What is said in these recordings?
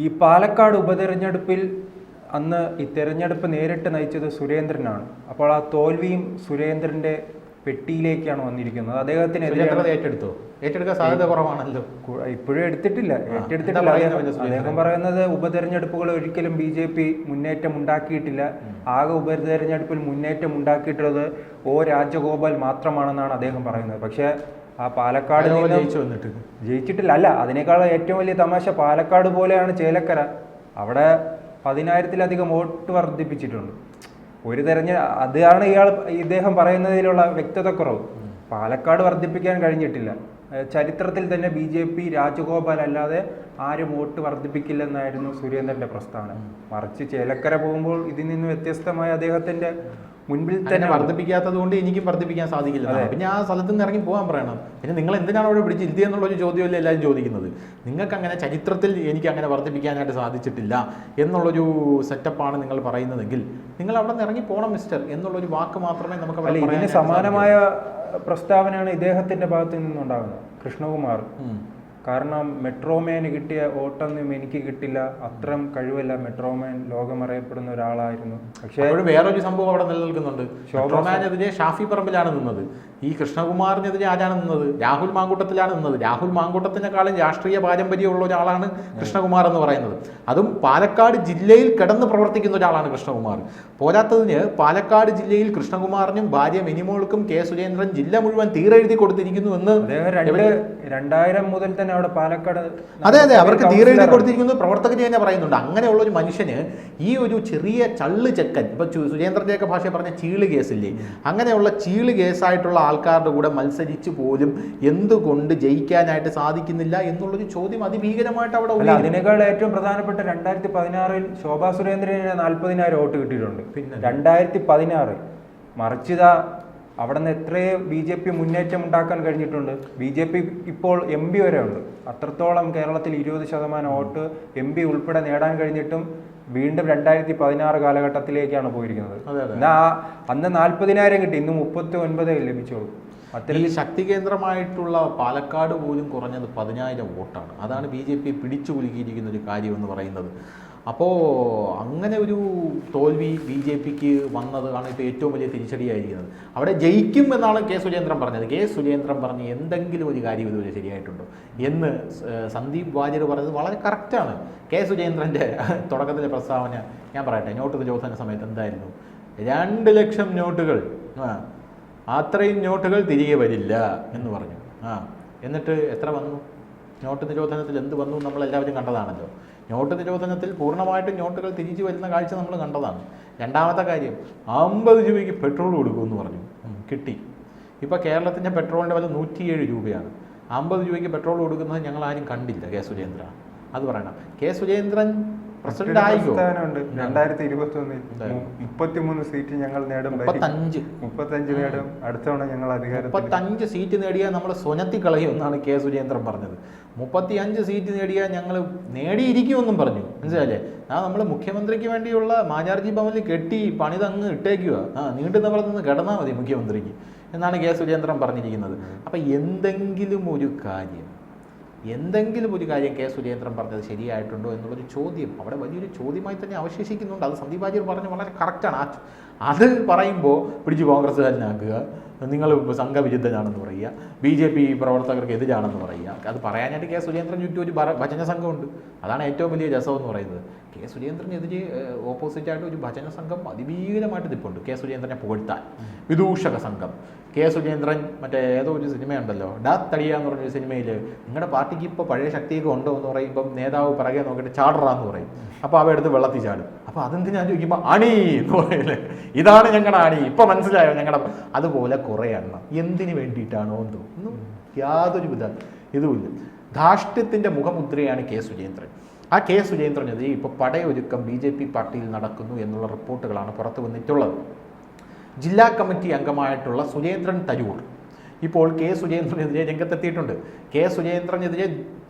ഈ പാലക്കാട് ഉപതെരഞ്ഞെടുപ്പിൽ അന്ന് ഈ തെരഞ്ഞെടുപ്പ് നേരിട്ട് നയിച്ചത് സുരേന്ദ്രനാണ്. അപ്പോൾ ആ തോൽവിയും സുരേന്ദ്രന്റെ പെട്ടിയിലേക്കാണ് വന്നിരിക്കുന്നത്. അദ്ദേഹത്തിന് ഏറ്റെടുക്കാൻ സാധ്യത കുറവാണല്ലോ. ഇപ്പോഴും എടുത്തിട്ടില്ല. അദ്ദേഹം പറയുന്നത് ഉപതെരഞ്ഞെടുപ്പുകൾ ഒരിക്കലും BJP മുന്നേറ്റം ഉണ്ടാക്കിയിട്ടില്ല. ആകെ ഉപതെരഞ്ഞെടുപ്പിൽ മുന്നേറ്റം ഉണ്ടാക്കിയിട്ടുള്ളത് രാജഗോപാൽ മാത്രമാണെന്നാണ് അദ്ദേഹം പറയുന്നത്. പക്ഷേ ആ പാലക്കാട് ജയിച്ചിട്ടില്ല. അല്ല, അതിനേക്കാൾ ഏറ്റവും വലിയ തമാശ പാലക്കാട് പോലെയാണ് ചേലക്കര. അവിടെ 10,000-ലധികം വോട്ട് വർദ്ധിപ്പിച്ചിട്ടുണ്ട്. അതാണ് ഇദ്ദേഹം പറയുന്നതിലുള്ള വ്യക്തതക്കുറവ്. പാലക്കാട് വർദ്ധിപ്പിക്കാൻ കഴിഞ്ഞിട്ടില്ല. ചരിത്രത്തിൽ തന്നെ BJP രാജഗോപാൽ അല്ലാതെ ആരും വോട്ട് വർദ്ധിപ്പിക്കില്ലെന്നായിരുന്നു സുരേന്ദ്രന്റെ പ്രസ്താവന. മറിച്ച് ചേലക്കര പോകുമ്പോൾ ഇതിൽ നിന്ന് വ്യത്യസ്തമായ അദ്ദേഹത്തിന്റെ മുൻപിൽ തന്നെ വർദ്ധിപ്പിക്കാത്തത് കൊണ്ട് എനിക്കും വർദ്ധിപ്പിക്കാൻ സാധിക്കില്ല. പിന്നെ ആ സ്ഥലത്ത് നിന്ന് ഇറങ്ങി പോകാൻ പറയണം. പിന്നെ നിങ്ങൾ എന്തിനാണ് അവിടെ പിടിച്ചിരുത്തിയത് എന്നുള്ളൊരു ചോദ്യമല്ലേ എല്ലാവരും ചോദിക്കുന്നത്. നിങ്ങൾക്ക് അങ്ങനെ ചരിത്രത്തിൽ എനിക്ക് അങ്ങനെ വർദ്ധിപ്പിക്കാനായിട്ട് സാധിച്ചിട്ടില്ല എന്നുള്ളൊരു സെറ്റപ്പാണ് നിങ്ങൾ പറയുന്നതെങ്കിൽ നിങ്ങൾ അവിടെ നിന്ന് ഇറങ്ങി പോകണം മിസ്റ്റർ എന്നുള്ളൊരു വാക്ക് മാത്രമേ നമുക്ക് ഇതിന് സമാനമായ പ്രസ്താവനയാണ് ഇദ്ദേഹത്തിന്റെ ഭാഗത്തു നിന്നുണ്ടാകുന്നത്. കൃഷ്ണകുമാർ കാരണം മെട്രോമാന് കിട്ടിയ വോട്ടൊന്നും എനിക്ക് കിട്ടില്ല, അത്രയും കഴിവല്ല. മെട്രോമാൻ ലോകമറിയപ്പെടുന്ന ഒരാളായിരുന്നു. പക്ഷേ വേറൊരു സംഭവം അവിടെ നിലനിൽക്കുന്നുണ്ട്. മെട്രോമാനെതിരെ ഷാഫി പറമ്പിലാണ് നിന്നത്. ഈ കൃഷ്ണകുമാറിനെതിരെ ആരാണ് നിന്നത്? രാഹുൽ മാങ്കൂട്ടത്തിലാണ് നിന്നത്. രാഹുൽ മാങ്കൂട്ടത്തിനെക്കാളും രാഷ്ട്രീയ പാരമ്പര്യമുള്ള ഒരാളാണ് കൃഷ്ണകുമാർ എന്ന് പറയുന്നത്. അതും പാലക്കാട് ജില്ലയിൽ കിടന്ന് പ്രവർത്തിക്കുന്ന ഒരാളാണ് കൃഷ്ണകുമാർ. പോരാത്തതിന് പാലക്കാട് ജില്ലയിൽ കൃഷ്ണകുമാറിനും ഭാര്യ മിനിമോൾക്കും കെ സുരേന്ദ്രൻ ജില്ല മുഴുവൻ തീരെഴുതി കൊടുത്തിരിക്കുന്നു എന്ന് 2000 മുതൽ തന്നെ അവിടെ പാലക്കാട് അതെ അവർക്ക് തീരെഴുതി കൊടുത്തിരിക്കുന്നു. പ്രവർത്തകർ തന്നെ പറയുന്നുണ്ട്. അങ്ങനെയുള്ള ഒരു മനുഷ്യന് ഈ ഒരു ചെറിയ ചള്ള് ചെക്കൻ, ഇപ്പൊ സുരേന്ദ്രന്റെയൊക്കെ ഭാഷ പറഞ്ഞ ചീള് കേസില്ലേ, അങ്ങനെയുള്ള ചീള് കേസായിട്ടുള്ള ആൾക്കാരുടെ കൂടെ മത്സരിച്ച് പോലും എന്തുകൊണ്ട് ജയിക്കാനായിട്ട് സാധിക്കുന്നില്ല എന്നുള്ളൊരു ചോദ്യം അതിഭീകരമായിട്ട് അവിടെ ഉണ്ട്. അതിനേക്കാൾ ഏറ്റവും പ്രധാനപ്പെട്ട 2016 ശോഭാ സുരേന്ദ്രന് 40,000 വോട്ട് കിട്ടിയിട്ടുണ്ട്. പിന്നെ 2016 മറിച്ചിതാ അവിടെ നിന്ന് എത്രയോ BJP മുന്നേറ്റം ഉണ്ടാക്കാൻ കഴിഞ്ഞിട്ടുണ്ട്. BJP ഇപ്പോൾ MP വരെ ഉണ്ട്. അത്രത്തോളം കേരളത്തിൽ 20% വോട്ട് MP ഉൾപ്പെടെ നേടാൻ കഴിഞ്ഞിട്ടും വീണ്ടും 2016 കാലഘട്ടത്തിലേക്കാണ് പോയിരിക്കുന്നത്. എന്നാ അന്ന് 40,000 കിട്ടി, ഇന്ന് 39 ലഭിച്ചോളൂ. അത്രയും ശക്തി കേന്ദ്രമായിട്ടുള്ള പാലക്കാട് പോലും കുറഞ്ഞത് 10,000 വോട്ടാണ്. അതാണ് BJP പിടിച്ചു കുലുക്കിയിരിക്കുന്ന ഒരു കാര്യം എന്ന് പറയുന്നത്. അപ്പോൾ അങ്ങനെ ഒരു തോൽവി BJPക്ക് വന്നത് ആണ് ഇപ്പോൾ ഏറ്റവും വലിയ തിരിച്ചടിയായിരിക്കുന്നത്. അവിടെ ജയിക്കും എന്നാണ് കെ സുരേന്ദ്രൻ പറഞ്ഞത്. കെ സുരേന്ദ്രൻ പറഞ്ഞ് എന്തെങ്കിലും ഒരു കാര്യം ഇതുവരെ ശരിയായിട്ടുണ്ടോ എന്ന് സന്ദീപ് വാര്യർ പറഞ്ഞത് വളരെ കറക്റ്റാണ്. കെ സുരേന്ദ്രൻ്റെ തുടക്കത്തിലെ പ്രസ്താവന ഞാൻ പറയട്ടെ. നോട്ട് നിരോധന സമയത്ത് എന്തായിരുന്നു? 2 ലക്ഷം നോട്ടുകൾ, അത്രയും നോട്ടുകൾ തിരികെ വരില്ല എന്ന് പറഞ്ഞു. എന്നിട്ട് എത്ര വന്നു? നോട്ട് നിരോധനത്തിൽ എന്ത് വന്നു നമ്മളെല്ലാവരും കണ്ടതാണല്ലോ. നോട്ട് നിരോധനത്തിൽ പൂർണ്ണമായിട്ടും നോട്ടുകൾ തിരിച്ചു വരുന്ന കാഴ്ച നമ്മൾ കണ്ടതാണ്. രണ്ടാമത്തെ കാര്യം, 50 രൂപയ്ക്ക് പെട്രോൾ കൊടുക്കുമെന്ന് പറഞ്ഞു. കിട്ടി. ഇപ്പോൾ കേരളത്തിൻ്റെ പെട്രോളിൻ്റെ വില 107 രൂപയാണ്. 50 രൂപയ്ക്ക് പെട്രോൾ കൊടുക്കുന്നത് ഞങ്ങൾ ആരും കണ്ടില്ല. കെ സുരേന്ദ്ര അത് പറയണം. കെ സുരേന്ദ്രൻ പ്രസിഡന്റ് ആയിക്കോ? 2021 33 സീറ്റ് ഞങ്ങൾ നേടും. 35 നേടും. അടുത്ത തവണ ഞങ്ങൾ അധികാരം 35 സീറ്റ് നേടിയാൽ നമ്മൾ സ്വനത്തി കളയും എന്നാണ് കെ സുരേന്ദ്രൻ പറഞ്ഞത്. 35 സീറ്റ് നേടിയാൽ ഞങ്ങൾ നേടിയിരിക്കുമെന്നും പറഞ്ഞു. മനസ്സിലായില്ലേ? നമ്മൾ മുഖ്യമന്ത്രിക്ക് വേണ്ടിയുള്ള മാജാർജി ഭവനിൽ കെട്ടി പണിതങ്ങ് ഇട്ടേക്കുക. നീണ്ടു നിവർന്ന് കിടന്നാൽ മതി മുഖ്യമന്ത്രിക്ക് എന്നാണ് കെ സുരേന്ദ്രൻ പറഞ്ഞിരിക്കുന്നത്. അപ്പം എന്തെങ്കിലും ഒരു കാര്യം കെ സുരേന്ദ്രൻ പറഞ്ഞത് ശരിയായിട്ടുണ്ടോ എന്നുള്ളൊരു ചോദ്യം അവിടെ വലിയൊരു ചോദ്യമായി തന്നെ അവശേഷിക്കുന്നുണ്ട്. അത് സന്ദീപ് വാര്യർ പറഞ്ഞ് വളരെ കറക്റ്റാണ്. അത് പറയുമ്പോൾ പിടിച്ച് കോൺഗ്രസ്സുകാരനാക്കുക, നിങ്ങൾ സംഘവിരുദ്ധനാണെന്ന് പറയുക, BJP പ്രവർത്തകർക്ക് എതിരാണെന്ന് പറയുക. അത് പറയാനായിട്ട് കെ സുരേന്ദ്രൻ ചുറ്റും ഒരു ഭജന സംഘമുണ്ട്. അതാണ് ഏറ്റവും വലിയ രസം എന്ന് പറയുന്നത്. കെ സുരേന്ദ്രനെതിരെ ഓപ്പോസിറ്റായിട്ട് ഒരു ഭജന സംഘം അതിഭീകരമായിട്ട് നിൽപ്പുണ്ട്. കെ സുരേന്ദ്രനെ പുകഴ്ത്താൻ വിദൂഷക സംഘം. കെ സുരേന്ദ്രൻ മറ്റേ ഏതോ ഒരു സിനിമയുണ്ടല്ലോ, ഡാ തടിയ എന്ന് പറഞ്ഞൊരു സിനിമയിൽ നിങ്ങളുടെ പാർട്ടിക്ക് ഇപ്പോൾ പഴയ ശക്തിയൊക്കെ ഉണ്ടോ എന്ന് പറയുമ്പം നേതാവ് പിറകെ നോക്കിയിട്ട് ചാടറാന്ന് പറയും. അപ്പോൾ അവ എടുത്ത് വെള്ളത്തിൽ ചാടും. അപ്പോൾ അതെന്തിനാ ചോദിക്കുമ്പോൾ അണി എന്ന് പറയില്ലേ, ഇതാണ് ഞങ്ങളുടെ അണി, ഇപ്പം മനസ്സിലായോ ഞങ്ങളുടെ. അതുപോലെ കുറേ എണ്ണം എന്തിനു വേണ്ടിയിട്ടാണോ എന്തോ ഒന്നും യാതൊരുവിധ ഇതുമില്ല. ധാർഷ്ട്യത്തിൻ്റെ മുഖമുദ്രയാണ് കെ സുരേന്ദ്രൻ. ആ കെ സുരേന്ദ്രനെതിരെ ഇപ്പോൾ പടയൊരുക്കം BJP പാർട്ടിയിൽ നടക്കുന്നു എന്നുള്ള റിപ്പോർട്ടുകളാണ് പുറത്തു വന്നിട്ടുള്ളത്. ജില്ലാ കമ്മിറ്റി അംഗമായിട്ടുള്ള സുരേന്ദ്രൻ തരൂർ ഇപ്പോൾ കെ സുരേന്ദ്രനെതിരെ രംഗത്തെത്തിയിട്ടുണ്ട്. കെ സുരേന്ദ്രനെതിരെ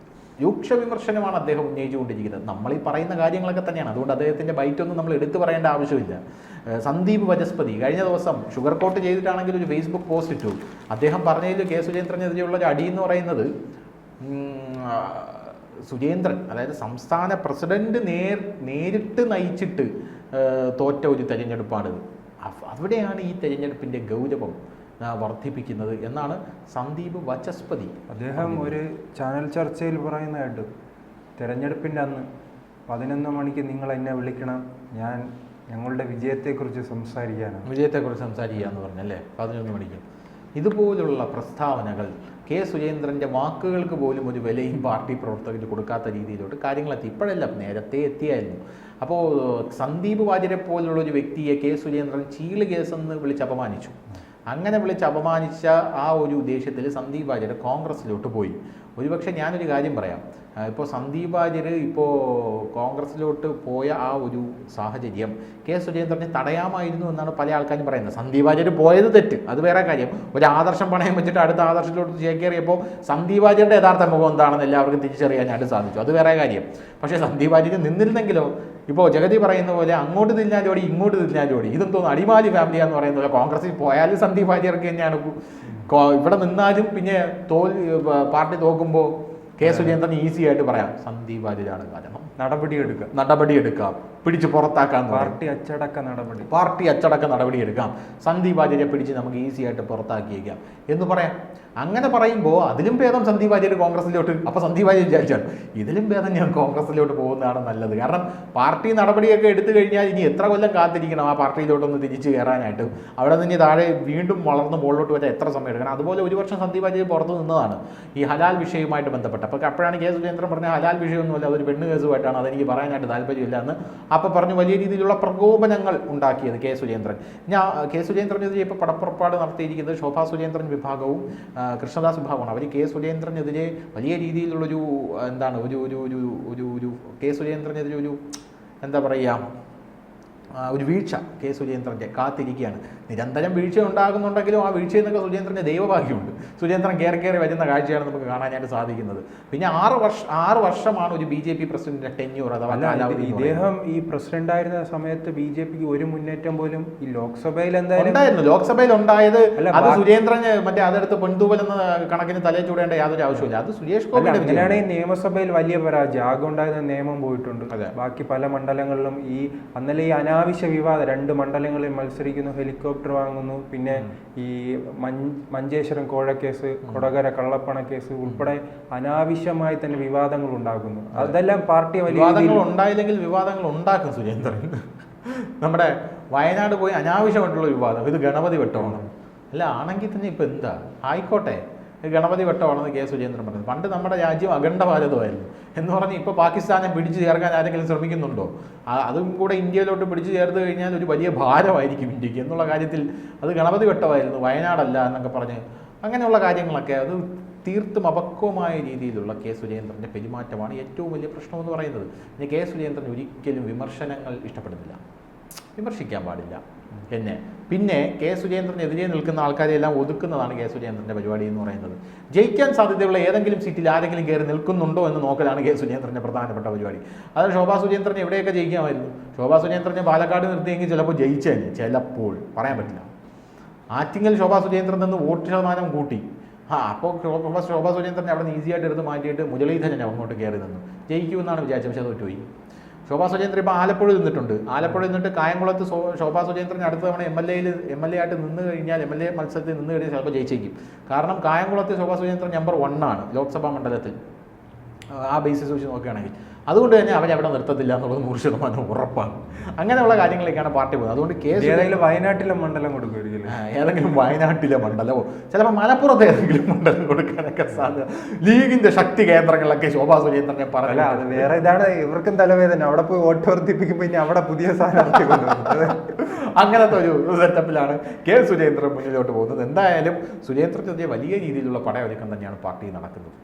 രൂക്ഷ വിമർശനമാണ് അദ്ദേഹം ഉന്നയിച്ചുകൊണ്ടിരിക്കുന്നത്. നമ്മൾ ഈ പറയുന്ന കാര്യങ്ങളൊക്കെ തന്നെയാണ്. അതുകൊണ്ട് അദ്ദേഹത്തിൻ്റെ ബൈറ്റൊന്നും നമ്മൾ എടുത്തു പറയേണ്ട ആവശ്യമില്ല. സന്ദീപ് വചസ്പതി കഴിഞ്ഞ ദിവസം ഷുഗർ കോട്ട് ചെയ്തിട്ടാണെങ്കിൽ ഒരു ഫേസ്ബുക്ക് പോസ്റ്റ് ഇട്ടു. അദ്ദേഹം പറഞ്ഞതിൽ കെ സുരേന്ദ്രനെതിരെയുള്ള ഒരു അടി എന്ന് പറയുന്നത് സുരേന്ദ്രൻ, അതായത് സംസ്ഥാന പ്രസിഡന്റ് നേരിട്ട് നയിച്ചിട്ട് തോറ്റ ഒരു തെരഞ്ഞെടുപ്പാണിത്. അവിടെയാണ് ഈ തെരഞ്ഞെടുപ്പിൻ്റെ ഗൗരവം വർദ്ധിപ്പിക്കുന്നത് എന്നാണ് സന്ദീപ് വചസ്പതി അദ്ദേഹം ഒരു ചാനൽ ചർച്ചയിൽ പറയുന്നതായിട്ട്, തെരഞ്ഞെടുപ്പിൻ്റെ അന്ന് 11 മണിക്ക് നിങ്ങൾ എന്നെ വിളിക്കണം, ഞങ്ങളുടെ വിജയത്തെക്കുറിച്ച് സംസാരിക്കുക എന്ന് പറഞ്ഞല്ലേ 11 മണിക്ക്. ഇതുപോലുള്ള പ്രസ്താവനകൾ സുരേന്ദ്രൻ്റെ വാക്കുകൾക്ക് പോലും ഒരു വിലയും പാർട്ടി പ്രവർത്തകർ കൊടുക്കാത്ത രീതിയിലോട്ട് കാര്യങ്ങളെത്തി. ഇപ്പോഴല്ല, നേരത്തെ എത്തിയായിരുന്നു. അപ്പോൾ സന്ദീപ് വാര്യരെ പോലുള്ള ഒരു വ്യക്തിയെ സുരേന്ദ്രൻ ചീള് കേസെന്ന് വിളിച്ച് അപമാനിച്ചു. അങ്ങനെ വിളിച്ച് അപമാനിച്ച ആ ഒരു ഉദ്ദേശത്തിൽ സന്ദീപ് വാര്യർ കോൺഗ്രസ്സിലോട്ട് പോയി. ഒരുപക്ഷെ ഞാനൊരു കാര്യം പറയാം, ഇപ്പോൾ സന്ദീപ് വാര്യർ ഇപ്പോൾ കോൺഗ്രസ്സിലോട്ട് പോയ ആ ഒരു സാഹചര്യം സുരേന്ദ്രനെ തടയാമായിരുന്നു എന്നാണ് പല ആൾക്കാരും പറയുന്നത്. സന്ദീപ് വാര്യർ പോയത് തെറ്റ്, അത് വേറെ കാര്യം. ഒരു ആദർശം പണയം വെച്ചിട്ട് അടുത്ത ആദർശത്തിലോട്ട് ചേക്കേറിയപ്പോൾ സന്ദീപ് വാര്യരുടെ യഥാർത്ഥ മുഖം എന്താണെന്ന് എല്ലാവർക്കും തിരിച്ചറിയാനായിട്ട് സാധിച്ചു, അത് വേറെ കാര്യം. പക്ഷേ സന്ദീപ് വാര്യർ നിന്നിരുന്നെങ്കിലോ, ഇപ്പോൾ ജഗതി പറയുന്ന പോലെ അങ്ങോട്ട് തിരിഞ്ഞാലോടി ഇങ്ങോട്ട് തിരിഞ്ഞാലോടി, ഇതെന്തോന്ന് അടിമാലി ഫാമിലിയാന്ന് പറയുന്ന പോലെ കോൺഗ്രസിൽ പോയാലും സന്ദീപ് വാര്യർക്ക് തന്നെയാണ്, ഇവിടെ നിന്നാലും പിന്നെ പാർട്ടി തോക്കുമ്പോൾ സുരേന്ദ്രൻ ഈസി ആയിട്ട് പറയാം സന്ദീപ് വാര്യരാണ് കാരണം, നടപടിയെടുക്കാം, പിടിച്ച് പുറത്താക്കാൻ, പാർട്ടി അച്ചടക്ക നടപടി എടുക്കാം, സന്ദീപ് വാര്യരെ പിടിച്ച് നമുക്ക് ഈസി ആയിട്ട് പുറത്താക്കിയേക്കാം എന്ന് പറയാം. അങ്ങനെ പറയുമ്പോൾ അതിലും ഭേദം സന്ദീപ് വാര്യർ കോൺഗ്രസിലോട്ട്, അപ്പോൾ സന്ദീപ് വാര്യർ വിചാരിച്ചാണ് ഇതിലും ഭേദം ഞാൻ കോൺഗ്രസിലോട്ട് പോകുന്നതാണ് നല്ലത്. കാരണം പാർട്ടി നടപടിയൊക്കെ എടുത്തു കഴിഞ്ഞാൽ ഇനി എത്ര കൊല്ലം കാത്തിരിക്കണം ആ പാർട്ടിയിലോട്ടൊന്ന് തിരിച്ചു കയറാനായിട്ട്. അവിടെ നിന്ന് താഴെ വീണ്ടും വളർന്ന് മുകളിലോട്ട് വരാൻ എത്ര സമയം എടുക്കണം. അതുപോലെ 1 വർഷം സന്ദീപ് വാര്യർ പുറത്തു നിന്നതാണ് ഈ ഹലാൽ വിഷയവുമായിട്ട് ബന്ധപ്പെട്ട്. അപ്പോൾ അപ്പോഴാണ് സുരേന്ദ്രൻ പറഞ്ഞ ഹലാൽ വിഷയമൊന്നുമല്ല, അതൊരു പെണ്ണ് കേസുമായിട്ടാണ്, അതെനിക്ക് പറയാനായിട്ട് താല്പര്യമില്ല എന്ന് അപ്പോൾ പറഞ്ഞു വലിയ രീതിയിലുള്ള പ്രകോപനങ്ങൾ ഉണ്ടാക്കിയത് സുരേന്ദ്രൻ. സുരേന്ദ്രനെതിരെ ഇപ്പോൾ പടപ്പുറപ്പാട് നടത്തിയിരിക്കുന്നത് ശോഭാ സുരേന്ദ്രൻ വിഭാഗവും കൃഷ്ണദാസ് വിഭാഗമാണ്. അവർ സുരേന്ദ്രനെതിരെ വലിയ രീതിയിലുള്ളൊരു എന്താണ് ഒരു സുരേന്ദ്രനെതിരെ ഒരു എന്താ പറയുക ഒരു വീഴ്ച സുരേന്ദ്രൻ്റെ കാത്തിരിക്കുകയാണ്. നിരന്തരം വീഴ്ച ഉണ്ടാകുന്നുണ്ടെങ്കിലും ആ വീഴ്ചയിൽ നിന്നൊക്കെ സുരേന്ദ്രൻ്റെ ദൈവഭാഗ്യമുണ്ട്. സുരേന്ദ്രൻ കയറി വരുന്ന കാഴ്ചയാണ് നമുക്ക് കാണാനായിട്ട് സാധിക്കുന്നത്. പിന്നെ 6 വർഷമാണ് ഒരു BJP പ്രസിഡന്റിന്റെ ടെന്യൂർ അഥവാ കാലാവധി. ഇദ്ദേഹം ഈ പ്രസിഡന്റ് ആയിരുന്ന സമയത്ത് BJPക്ക് ഒരു മുന്നേറ്റം പോലും ഈ ലോക്സഭയിൽ എന്തായാലും ഉണ്ടായിരുന്നു. ലോക്സഭയിൽ ഉണ്ടായത് അത് സുരേന്ദ്രന് മറ്റേ അതെടുത്ത് പൊൻതൂവൽ എന്ന കണക്കിന് തലയിൽ ചൂടേണ്ട യാതൊരു ആവശ്യമില്ല. അത് സുരേഷ് ഗോപി. അങ്ങനെയാണെങ്കിൽ നിയമസഭയിൽ വലിയ പരാജയം, ആകെ ഉണ്ടായിരുന്ന നിയമം പോയിട്ടുണ്ട്. ബാക്കി പല മണ്ഡലങ്ങളിലും ഈ അന്നലെ ഈ അനാവശ്യ വിവാദം 2 മണ്ഡലങ്ങളിൽ മത്സരിക്കുന്നു, ഹെലികോപ്റ്റർ വാങ്ങുന്നു, പിന്നെ ഈ മഞ്ചേശ്വരം കോഴക്കേസ്, കൊടകര കള്ളപ്പണ കേസ് ഉൾപ്പെടെ അനാവശ്യമായി തന്നെ വിവാദങ്ങൾ ഉണ്ടാകുന്നു. അതെല്ലാം പാർട്ടി വിവാദങ്ങൾ ഉണ്ടായില്ലെങ്കിൽ വിവാദങ്ങൾ ഉണ്ടാക്കും സുരേന്ദ്രൻ. നമ്മുടെ വയനാട് പോയി അനാവശ്യമായിട്ടുള്ള വിവാദം, ഇത് ഗണപതി വെട്ടമാണ് അല്ല ആണെങ്കിൽ തന്നെ ഇപ്പം എന്താ ആയിക്കോട്ടെ, ഗണപതി വെട്ടമാണെന്ന് സുരേന്ദ്രൻ പറഞ്ഞത്. പണ്ട് നമ്മുടെ രാജ്യം അഖണ്ഡ ഭാരതമായിരുന്നു എന്ന് പറഞ്ഞ് ഇപ്പോൾ പാകിസ്ഥാനെ പിടിച്ചു ചേർക്കാൻ ആരെങ്കിലും ശ്രമിക്കുന്നുണ്ടോ? അതും കൂടെ ഇന്ത്യയിലോട്ട് പിടിച്ചു ചേർത്ത് കഴിഞ്ഞാൽ ഒരു വലിയ ഭാരമായിരിക്കും ഇന്ത്യക്ക് എന്നുള്ള കാര്യത്തിൽ അത് ഗണപതി വെട്ടമായിരുന്നു, വയനാടല്ല എന്നൊക്കെ പറഞ്ഞ് അങ്ങനെയുള്ള കാര്യങ്ങളൊക്കെ അത് തീർത്തും അപക്വമായ രീതിയിലുള്ള സുരേന്ദ്രൻ്റെ പെരുമാറ്റമാണ് ഏറ്റവും വലിയ പ്രശ്നമെന്ന് പറയുന്നത്. പിന്നെ സുരേന്ദ്രൻ ഒരിക്കലും വിമർശനങ്ങൾ ഇഷ്ടപ്പെടുന്നില്ല, വിമർശിക്കാൻ പാടില്ല എന്നെ. പിന്നെ സുരേന്ദ്രനെതിരെ നിൽക്കുന്ന ആൾക്കാരെ എല്ലാം ഒതുക്കുന്നതാണ് സുരേന്ദ്രൻ്റെ പരിപാടി എന്ന് പറയുന്നത്. ജയിക്കാൻ സാധ്യതയുള്ള ഏതെങ്കിലും സീറ്റിൽ ആരെങ്കിലും കയറി നിൽക്കുന്നുണ്ടോ എന്ന് നോക്കലാണ് സുരേന്ദ്രൻ്റെ പ്രധാനപ്പെട്ട പരിപാടി. അത് ശോഭാ സുരേന്ദ്രൻ എവിടെയൊക്കെ ജയിക്കാമായിരുന്നു. ശോഭാ സുരേന്ദ്രനെ പാലക്കാട് നിർത്തിയെങ്കിൽ ചിലപ്പോൾ ജയിച്ചേനെ, ചിലപ്പോൾ പറയാൻ പറ്റില്ല. ആറ്റിങ്ങൽ ശോഭാ സുരേന്ദ്രൻ നിന്ന് വോട്ട് ശതമാനം കൂട്ടി. അപ്പോൾ ശോഭാ സുരേന്ദ്രനെ അവിടെ നിന്ന് ഈസിയായിട്ട് എടുത്ത് മാറ്റിയിട്ട് മുരളീധരനെ അങ്ങോട്ട് കയറി നിന്നു. ജയിക്കുമെന്നാണ് വിചാരിച്ചത്, പക്ഷേ അത് തോറ്റുപോയി. ശോഭാ സുരേന്ദ്രൻ ഇപ്പോൾ ആലപ്പുഴ നിന്നിട്ടുണ്ട്. ആലപ്പുഴ നിന്നിട്ട് കായംകുളത്ത് ശോഭാ സുരേന്ദ്രൻ അടുത്ത തവണ MLA ആയിട്ട് നിന്ന് കഴിഞ്ഞാൽ MLA മത്സരത്തിൽ നിന്ന് കഴിഞ്ഞാൽ ചിലപ്പോൾ ജയിച്ചേക്കും. കാരണം കായംകുളത്ത് ശോഭാ സുരേന്ദ്രൻ നമ്പർ 1 ആണ് ലോക്സഭാ മണ്ഡലത്തിൽ ആ ബേസിസ് വെച്ച് നോക്കുകയാണെങ്കിൽ. അതുകൊണ്ട് തന്നെ അവരവിടെ നിർത്തത്തില്ല എന്നുള്ളത് 100% ഉറപ്പാണ്. അങ്ങനെയുള്ള കാര്യങ്ങളിലേക്കാണ് പാർട്ടി പോകുന്നത്. അതുകൊണ്ട് വയനാട്ടിലെ മണ്ഡലം കൊടുക്കുമായിരിക്കും, ഏതെങ്കിലും വയനാട്ടിലെ മണ്ഡലമോ ചിലപ്പോൾ മലപ്പുറത്ത് ഏതെങ്കിലും മണ്ഡലം കൊടുക്കാനൊക്കെ സാധ്യത. ലീഗിന്റെ ശക്തി കേന്ദ്രങ്ങളിലൊക്കെ ശോഭാ സുരേന്ദ്രനെ പറഞ്ഞില്ല. അത് വേറെ ഇതാണ്, ഇവർക്കും തലവേദന. അവിടെ പോയി വോട്ട് വർദ്ധിപ്പിക്കുമ്പോൾ ഇനി അവിടെ പുതിയ സ്ഥാനാർത്ഥി കൊണ്ടുവരുന്നത് അങ്ങനത്തെ ഒരു സെറ്റപ്പിലാണ് സുരേന്ദ്രൻ മുന്നിലോട്ട് പോകുന്നത്. എന്തായാലും സുരേന്ദ്രനെതിരെ വലിയ രീതിയിലുള്ള പടയൊരുക്കം തന്നെയാണ് പാർട്ടി നടക്കുന്നത്.